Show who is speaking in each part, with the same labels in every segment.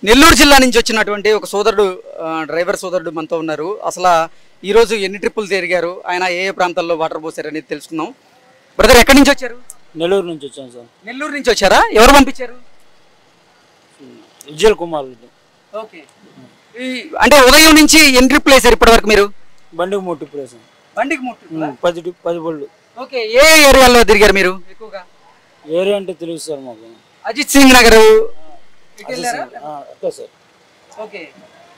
Speaker 1: నెల్లూరు జిల్లా నుంచి వచ్చినటువంటి ఒక సోదరుడు, డ్రైవర్ సోదరుడు మనతో ఉన్నారు. అసలు ఈరోజు ఎన్ని ట్రిప్పులు తిరిగారు, ఆయన ఏ ప్రాంతాల్లో వాటర్ పోసారు అనేది తెలుసుకుందాం. బ్రదర్, ఎక్కడి నుంచి వచ్చారు?
Speaker 2: నెల్లూరు నుంచి వచ్చాను సార్.
Speaker 1: నెల్లూరు నుంచి వచ్చారా? ఎవరు పంపించారు?
Speaker 2: విజయ్ కుమార్.
Speaker 1: ఓకే. అంటే ఉదయం నుంచి ఎన్ని ట్రిప్పులు వేసారు ఇప్పటి వరకు మీరు?
Speaker 2: బండికి 3 ట్రిప్పులు వేసాను.
Speaker 1: బండికి
Speaker 2: 10 బళ్ళు.
Speaker 1: ఓకే. ఏ ఏరియాలో తిరిగారు మీరు ఎక్కువగా?
Speaker 2: ఏరియా అంటే తెలుసు సార్ మాకు.
Speaker 1: అజిత్ సింగ్ నగర్
Speaker 2: సార్.
Speaker 1: ఓకే.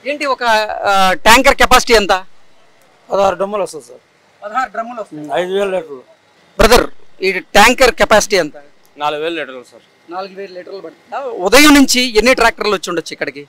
Speaker 1: ఏంటి ఒక ట్యాంకర్ కెపాసిటీ ఎంత?
Speaker 2: 16 డ్రమ్ములు వస్తుంది సార్.
Speaker 1: 16 డ్రమ్ములు వస్తుంది.
Speaker 2: 5000 లీటర్లు.
Speaker 1: బ్రదర్, ఈ ట్యాంకర్ కెపాసిటీ ఎంత?
Speaker 2: 4000 లీటర్లు సార్.
Speaker 1: 4000 లీటర్లు పడుతుందా? ఉదయం నుంచి ఎన్ని ట్రాక్టర్లు వచ్చి ఉండొచ్చు ఇక్కడికి?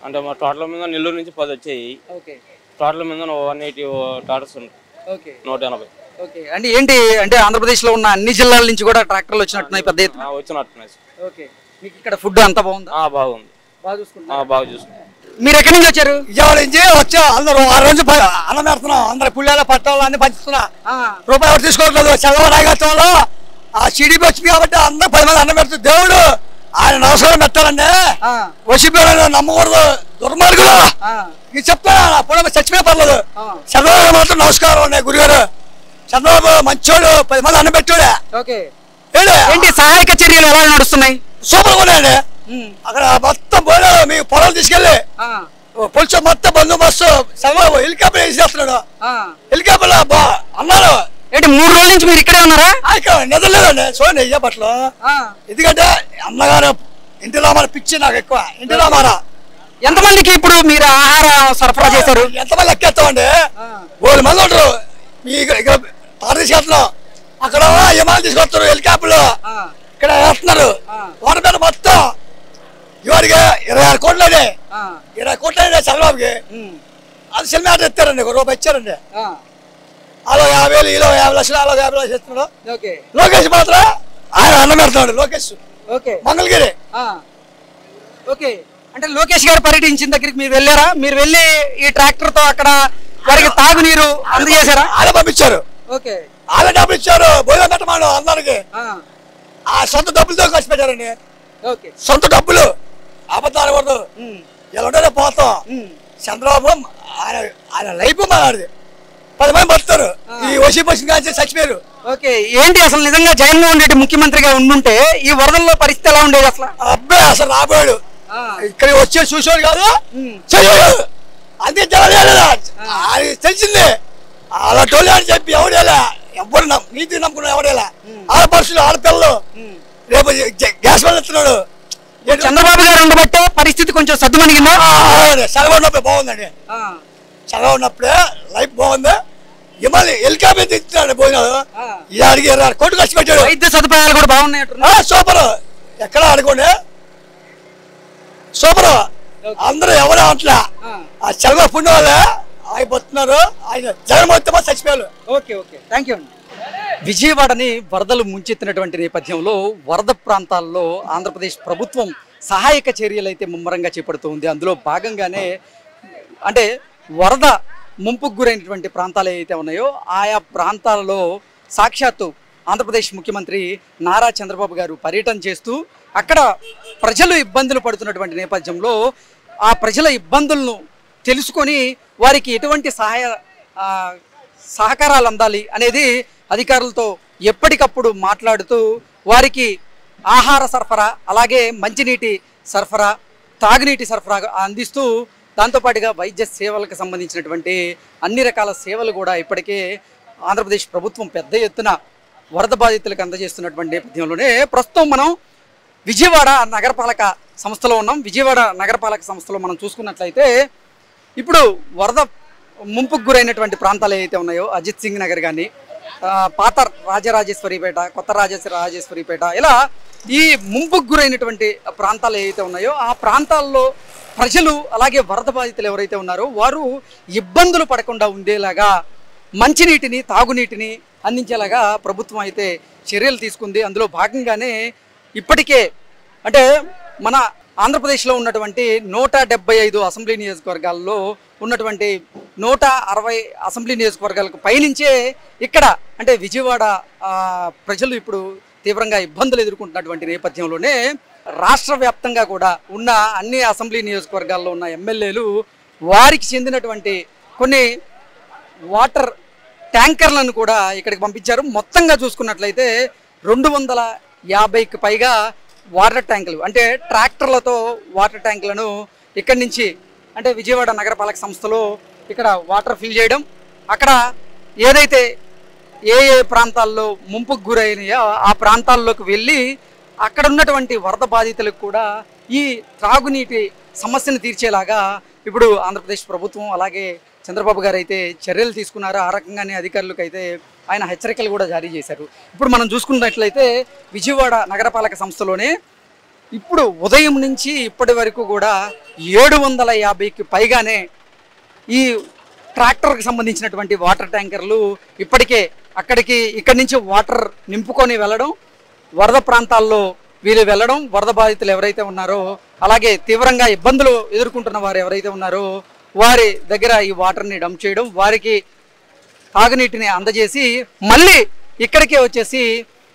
Speaker 2: అంటే మా టోటల్ మీద నెల్లూరు నుంచి 10 వచ్చాయి.
Speaker 1: ఓకే.
Speaker 2: టోటల్ మీద 180 టాటర్స్ ఉంటాయి.
Speaker 1: ఓకే.
Speaker 2: 180.
Speaker 1: ఓకే. అంటే ఏంటి అంటే ఆంధ్రప్రదేశ్ లో ఉన్న అన్ని జిల్లాల నుంచి కూడా ట్రాక్టర్లు వచ్చినట్టున్నాయి పెద్ద ఎత్తున?
Speaker 2: వచ్చినట్టున్నాయి సార్.
Speaker 1: ఓకే. మీకు ఇక్కడ ఫుడ్ అంతా బాగుందా?
Speaker 2: బాగుంది.
Speaker 1: బాగా చూసుకుంటున్నారా?
Speaker 2: బాగా చూసుకుంటాం.
Speaker 1: మీరు ఎక్కడి నుంచి వచ్చారు?
Speaker 3: విజయవాడ నుంచి వచ్చా. అందరూ ఆ రోజు అన్నం పెడుతున్నాం. అందరు పుల్లాల పట్టాలు అన్ని పంచుతున్నా. రూపాయలు తీసుకోవట్లేదు. చంద్రబాబు నాయకత్వంలో ఆ సిడిపి వచ్చింది కాబట్టి అందరూ 10 మంది అన్నం పెడుతుంది. దేవుడు ఆయన నమస్కారం పెట్టాలండి. వసిపోయిన నమ్మకూడదు, దుర్మార్గులు. ఇది చెప్తా చచ్చిపోయే పర్లేదు. చంద్రబాబు మాత్రం నమస్కారం అండి. గురుగారు చంద్రబాబు మంచోడు, 10 మంది అన్నం పెట్టాడు.
Speaker 1: ఏంటి సహాయక చర్యలు ఎలా నడుస్తున్నాయి?
Speaker 3: సూపర్ గా ఉన్నాయండి. అక్కడ మొత్తం పోయినా మీ పొలాలు తీసుకెళ్ళి పొలిచో మొత్తం బందోబస్తు చంద్రబాబు హెలికాప్టర్ వేసేస్తున్నాడు. హెలికాప్టర్ అన్నారు.
Speaker 1: ఏంటి 3 రోజుల నుంచి మీరు ఇక్కడే ఉన్నారా?
Speaker 3: నిద్రలేదండి. చూడండి అయ్యా పట్ల. ఎందుకంటే అన్నగారు ఇంటి రామారా పిచ్చి నాకు ఎక్కువ. ఇంటి రామారా
Speaker 1: ఎంతమందికి ఇప్పుడు మీరు ఆహార సరఫరా చేశారు?
Speaker 3: ఎంతమంది లెక్కేస్తామండి? 3 మంది ఉంటారు. మీ ఇక్కడ తీసుకెళ్తున్నాం. అక్కడ విమానాలు తీసుకొస్తారు హెలికాప్టర్లు. ఇక్కడ వేస్తున్నారు. వాటి మీద మొత్తం ఇవాడికి 26 కోట్లనే. 20 కోట్లనే చంద్రబాబుకి. అది సినిమా ఇస్తారండి. ₹1 ఇచ్చారండి. అలా 50,000, ఇలా 50 లక్షలు, అలా 50 లక్షలు ఇస్తున్నాడు. లోకేష్ మాత్రం ఆయన అన్నం పెడతాడు. లోకేష్ మంగళగిరి.
Speaker 1: ఓకే. అంటే లోకేష్ గారు పర్యటించిన దగ్గరికి మీరు వెళ్ళారా? మీరు వెళ్ళి ఈ ట్రాక్టర్ తో అక్కడ వారికి తాగునీరు అందజేశారా?
Speaker 3: ఆయన పంపించారు.
Speaker 1: ఓకే.
Speaker 3: ఆయన డబ్బులు ఇచ్చారు. భోజనం పెట్టమాను అందరికి. ఆ సొంత డబ్బులతో ఖర్చు పెట్టారండి. సొంత డబ్బులు అబద్ధాలు కూడదు. ఇలా ఉంటే పోతాం. చంద్రబాబు ఆయన లైఫ్ మాట్లాడదు. 10 మంది బతుతారు. ఈ వసీ పసి కానీ చచ్చిపోయారు.
Speaker 1: ఓకే. ఏంటి అసలు నిజంగా జగన్మోహన్ రెడ్డి ముఖ్యమంత్రిగా ఉండుంటే ఈ వరదల్లో పరిస్థితి ఎలా ఉండేది అసలు?
Speaker 3: అబ్బాయి అసలు రాబోయాడు. ఇక్కడ వచ్చే చూసేవాడు కాదు, చేయడు. అంతే తెలియలేదా? అది తెలిసింది. అలా టోలే అని చెప్పి ఎవడేలా ఎవరు నీతి నమ్ముకున్నా ఎవడేలా ఆడపడుచులు ఆడపిల్లలు రేపు గ్యాస్ వల్ల ఎత్తున్నాడు.
Speaker 1: చంద్రబాబు గారు ఉండబట్టే పరిస్థితి కొంచెం సద్దుమణిగిందా?
Speaker 3: చదవ ఉన్నప్పుడే బాగుందండి. చదవ ఉన్నప్పుడే లైఫ్ బాగుంది. ఇవాళ హెలికాప్టర్ తెచ్చాడు భోజనాలు. ఇవాడికి 26 కోట్లు ఖర్చు పెట్టాడు.
Speaker 1: వైద్య సదుపాయాలు కూడా బాగున్నాయి.
Speaker 3: సూపర్. ఎక్కడ ఆడుకోండి సూపర్. అందరూ ఎవరు అట్లా ఆ చంద్రబాబు పుణ్యం వల్ల అయిపోతున్నారు. ఆయన జగన్మోహన్ చచ్చిపోయారు.
Speaker 1: ఓకే. ఓకే. థ్యాంక్ యూ అండి. విజయవాడని వరదలు ముంచెత్తినటువంటి నేపథ్యంలో వరద ప్రాంతాల్లో ఆంధ్రప్రదేశ్ ప్రభుత్వం సహాయక చర్యలు అయితే ముమ్మరంగా చేపడుతుంది. అందులో భాగంగానే అంటే వరద ముంపుకు గురైనటువంటి ప్రాంతాలు ఏవైతే ఉన్నాయో ఆయా ప్రాంతాలలో సాక్షాత్తు ఆంధ్రప్రదేశ్ ముఖ్యమంత్రి నారా చంద్రబాబు గారు పర్యటన చేస్తూ అక్కడ ప్రజలు ఇబ్బందులు పడుతున్నటువంటి నేపథ్యంలో ఆ ప్రజల ఇబ్బందులను తెలుసుకొని వారికి ఎటువంటి సహకారాలు అందాలి అనేది అధికారులతో ఎప్పటికప్పుడు మాట్లాడుతూ వారికి ఆహార సరఫరా, అలాగే మంచినీటి సరఫరా, తాగునీటి సరఫరా అందిస్తూ దాంతోపాటుగా వైద్య సేవలకు సంబంధించినటువంటి అన్ని రకాల సేవలు కూడా ఇప్పటికే ఆంధ్రప్రదేశ్ ప్రభుత్వం పెద్ద ఎత్తున వరద బాధితులకు అందజేస్తున్నటువంటి నేపథ్యంలోనే ప్రస్తుతం మనం విజయవాడ నగరపాలక సంస్థలో ఉన్నాం. విజయవాడ నగరపాలక సంస్థలో మనం చూసుకున్నట్లయితే ఇప్పుడు వరద ముంపుకు గురైనటువంటి ప్రాంతాలు ఏవైతే ఉన్నాయో అజిత్ సింగ్ నగర్ కానీ, పాత రాజరాజేశ్వరిపేట, కొత్త రాజరాజేశ్వరిపేట, ఇలా ఈ ముంపుకు గురైనటువంటి ప్రాంతాలు ఏవైతే ఉన్నాయో ఆ ప్రాంతాల్లో ప్రజలు అలాగే వరద బాధితులు ఎవరైతే ఉన్నారో వారు ఇబ్బందులు పడకుండా ఉండేలాగా మంచినీటిని, తాగునీటిని అందించేలాగా ప్రభుత్వం అయితే చర్యలు తీసుకుంది. అందులో భాగంగానే ఇప్పటికే అంటే మన ఆంధ్రప్రదేశ్లో ఉన్నటువంటి 175 అసెంబ్లీ నియోజకవర్గాల్లో ఉన్నటువంటి 160 అసెంబ్లీ నియోజకవర్గాలకు పైనుంచే ఇక్కడ అంటే విజయవాడ ప్రజలు ఇప్పుడు తీవ్రంగా ఇబ్బందులు ఎదుర్కొంటున్నటువంటి నేపథ్యంలోనే రాష్ట్ర వ్యాప్తంగా కూడా ఉన్న అన్ని అసెంబ్లీ నియోజకవర్గాల్లో ఉన్న ఎమ్మెల్యేలు వారికి చెందినటువంటి కొన్ని వాటర్ ట్యాంకర్లను కూడా ఇక్కడికి పంపించారు. మొత్తంగా చూసుకున్నట్లయితే 250కి పైగా వాటర్ ట్యాంకులు, అంటే ట్రాక్టర్లతో వాటర్ ట్యాంకులను ఇక్కడి నుంచి, అంటే విజయవాడ నగరపాలక సంస్థలో ఇక్కడ వాటర్ ఫిల్ చేయడం, అక్కడ ఏదైతే ఏ ప్రాంతాల్లో ముంపుకు గురైనాయో ఆ ప్రాంతాల్లోకి వెళ్ళి అక్కడ ఉన్నటువంటి వరద బాధితులకు కూడా ఈ త్రాగునీటి సమస్యను తీర్చేలాగా ఇప్పుడు ఆంధ్రప్రదేశ్ ప్రభుత్వం అలాగే చంద్రబాబు గారు అయితే చర్యలు తీసుకున్నారు. ఆ రకంగానే అధికారులకు అయితే ఆయన హెచ్చరికలు కూడా జారీ చేశారు. ఇప్పుడు మనం చూసుకున్నట్లయితే విజయవాడ నగరపాలక సంస్థలోనే ఇప్పుడు ఉదయం నుంచి ఇప్పటి వరకు కూడా 750కి పైగానే ఈ ట్రాక్టర్కి సంబంధించినటువంటి వాటర్ ట్యాంకర్లు ఇప్పటికే ఇక్కడి నుంచి వాటర్ నింపుకొని వెళ్ళడం, వరద ప్రాంతాల్లో వీళ్ళు వెళ్ళడం, వరద బాధితులు ఎవరైతే ఉన్నారో అలాగే తీవ్రంగా ఇబ్బందులు ఎదుర్కొంటున్న వారు ఎవరైతే ఉన్నారో వారి దగ్గర ఈ వాటర్ని డంప్ చేయడం, వారికి తాగునీటిని అందజేసి మళ్ళీ ఇక్కడికే వచ్చేసి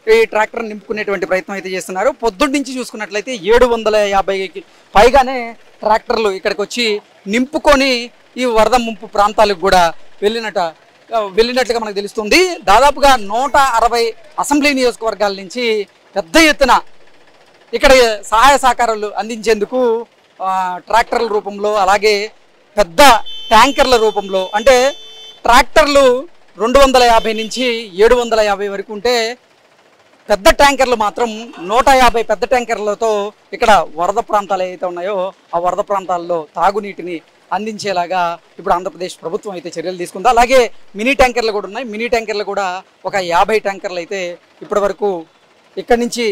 Speaker 1: ఈ ట్రాక్టర్ నింపుకునేటువంటి ప్రయత్నం అయితే చేస్తున్నారు. పొద్దున్న నుంచి చూసుకున్నట్లయితే 750కి పైగానే ట్రాక్టర్లు ఇక్కడికి వచ్చి నింపుకొని ఈ వరద ముంపు ప్రాంతాలకు కూడా వెళ్ళినట్లుగా మనకు తెలుస్తుంది. దాదాపుగా 160 అసెంబ్లీ నియోజకవర్గాల నుంచి పెద్ద ఎత్తున ఇక్కడ సహాయ సహకారాలు అందించేందుకు ట్రాక్టర్ల రూపంలో అలాగే పెద్ద ట్యాంకర్ల రూపంలో, అంటే ట్రాక్టర్లు 250 నుంచి 750 వరకు ఉంటే పెద్ద ట్యాంకర్లు మాత్రం 150 పెద్ద ట్యాంకర్లతో ఇక్కడ వరద ప్రాంతాలు ఏవైతే ఉన్నాయో ఆ వరద ప్రాంతాల్లో తాగునీటిని అందించేలాగా ఇప్పుడు ఆంధ్రప్రదేశ్ ప్రభుత్వం అయితే చర్యలు తీసుకుంది. అలాగే మినీ ట్యాంకర్లు కూడా ఉన్నాయి. మినీ ట్యాంకర్లు కూడా ఒక 50 ట్యాంకర్లు అయితే ఇప్పటి వరకు ఇక్కడి నుంచి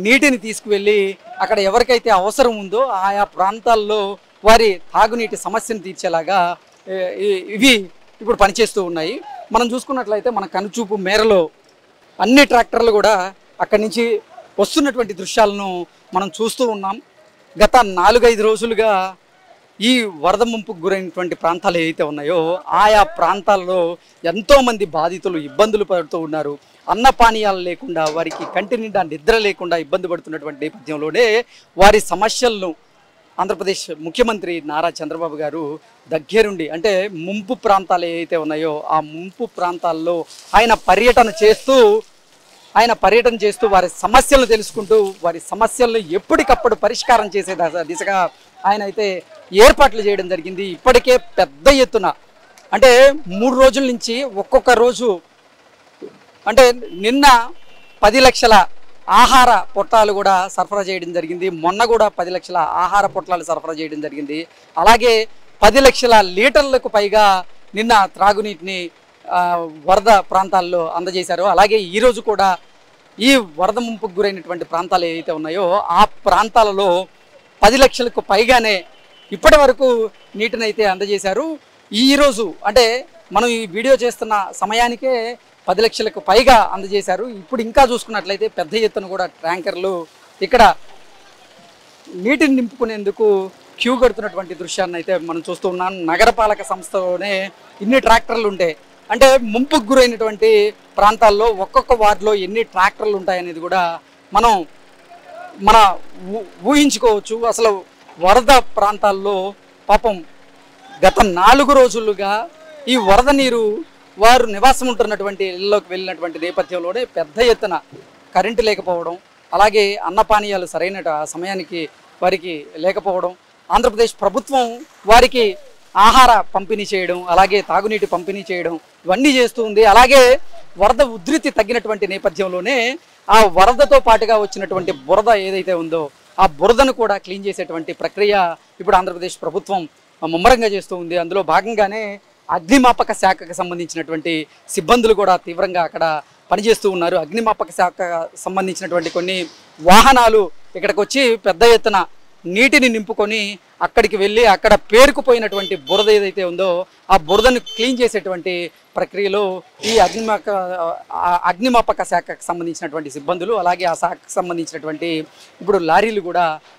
Speaker 1: నీటిని తీసుకువెళ్ళి అక్కడ ఎవరికైతే అవసరం ఉందో ఆయా ప్రాంతాల్లో వారి తాగునీటి సమస్యను తీర్చేలాగా ఇవి ఇప్పుడు పనిచేస్తూ ఉన్నాయి. మనం చూసుకున్నట్లయితే మన కనుచూపు మేరలో అన్ని ట్రాక్టర్లు కూడా అక్కడి నుంచి వస్తున్నటువంటి దృశ్యాలను మనం చూస్తూ ఉన్నాం. గత 4-5 రోజులుగా ఈ వరద ముంపుకు గురైనటువంటి ప్రాంతాలు ఏవైతే ఉన్నాయో ఆయా ప్రాంతాల్లో ఎంతోమంది బాధితులు ఇబ్బందులు పడుతూ ఉన్నారు. అన్నపానీయాలు లేకుండా, వారికి కంటి నిండా నిద్ర లేకుండా ఇబ్బంది పడుతున్నటువంటి నేపథ్యంలోనే వారి సమస్యలను ఆంధ్రప్రదేశ్ ముఖ్యమంత్రి నారా చంద్రబాబు గారు దగ్గరుండి, అంటే ముంపు ప్రాంతాలు ఏవైతే ఉన్నాయో ఆ ముంపు ప్రాంతాల్లో ఆయన పర్యటన చేస్తూ వారి సమస్యలను తెలుసుకుంటూ వారి సమస్యలను ఎప్పటికప్పుడు పరిష్కారం చేసే దిశగా ఆయన అయితే ఏర్పాట్లు చేయడం జరిగింది. ఇప్పటికే పెద్ద ఎత్తున, అంటే 3 రోజుల నుంచి ఒక్కొక్క రోజు, అంటే నిన్న 10 లక్షల ఆహార పొట్లాలు కూడా సరఫరా చేయడం జరిగింది. మొన్న కూడా 10 లక్షల ఆహార పొట్లాలు సరఫరా చేయడం జరిగింది. అలాగే 10 లక్షల లీటర్లకు పైగా నిన్న త్రాగునీటిని వరద ప్రాంతాల్లో అందజేశారు. అలాగే ఈరోజు కూడా ఈ వరద ముంపుకు గురైనటువంటి ప్రాంతాలు ఏవైతే ఉన్నాయో ఆ ప్రాంతాలలో 10 లక్షలకు పైగానే ఇప్పటి వరకు నీటిని అయితే అందజేశారు. ఈరోజు, అంటే మనం ఈ వీడియో చేస్తున్న సమయానికే 10 లక్షలకు పైగా అందజేశారు. ఇప్పుడు ఇంకా చూసుకున్నట్లయితే పెద్ద ఎత్తున కూడా ట్యాంకర్లు ఇక్కడ నీటిని నింపుకునేందుకు క్యూ కడుతున్నటువంటి దృశ్యాన్ని అయితే మనం చూస్తూ ఉన్నాం. నగరపాలక సంస్థలోనే ఇన్ని ట్రాక్టర్లు ఉంటాయి, అంటే ముంపుకు గురైనటువంటి ప్రాంతాల్లో ఒక్కొక్క వార్డులో ఎన్ని ట్రాక్టర్లు ఉంటాయనేది కూడా మనం ఊహించుకోవచ్చు. అసలు వరద ప్రాంతాల్లో పాపం గత 4 రోజులుగా ఈ వరద నీరు వారు నివాసం ఉంటున్నటువంటి ఇళ్ళలోకి వెళ్ళినటువంటి నేపథ్యంలోనే పెద్ద ఎత్తున కరెంటు లేకపోవడం, అలాగే అన్నపానీయాలు సరైన సమయానికి వారికి లేకపోవడం, ఆంధ్రప్రదేశ్ ప్రభుత్వం వారికి ఆహార పంపిణీ చేయడం, అలాగే తాగునీటి పంపిణీ చేయడం ఇవన్నీ చేస్తూ ఉంది. అలాగే వరద ఉధృతి తగ్గినటువంటి నేపథ్యంలోనే ఆ వరదతో పాటుగా వచ్చినటువంటి బురద ఏదైతే ఉందో ఆ బురదను కూడా క్లీన్ చేసేటువంటి ప్రక్రియ ఇప్పుడు ఆంధ్రప్రదేశ్ ప్రభుత్వం ముమ్మరంగా చేస్తూ ఉంది. అందులో భాగంగానే అగ్నిమాపక శాఖకు సంబంధించినటువంటి సిబ్బందులు కూడా తీవ్రంగా అక్కడ పనిచేస్తూ ఉన్నారు. అగ్నిమాపక శాఖ సంబంధించినటువంటి కొన్ని వాహనాలు ఇక్కడికి వచ్చి పెద్ద ఎత్తున నీటిని నింపుకొని అక్కడికి వెళ్ళి అక్కడ పేరుకుపోయినటువంటి బురద ఏదైతే ఉందో ఆ బురదను క్లీన్ చేసేటువంటి ప్రక్రియలో ఈ అగ్నిమాపక శాఖకు సంబంధించినటువంటి సిబ్బందులు, అలాగే ఆ శాఖకు సంబంధించినటువంటి ఇప్పుడు లారీలు కూడా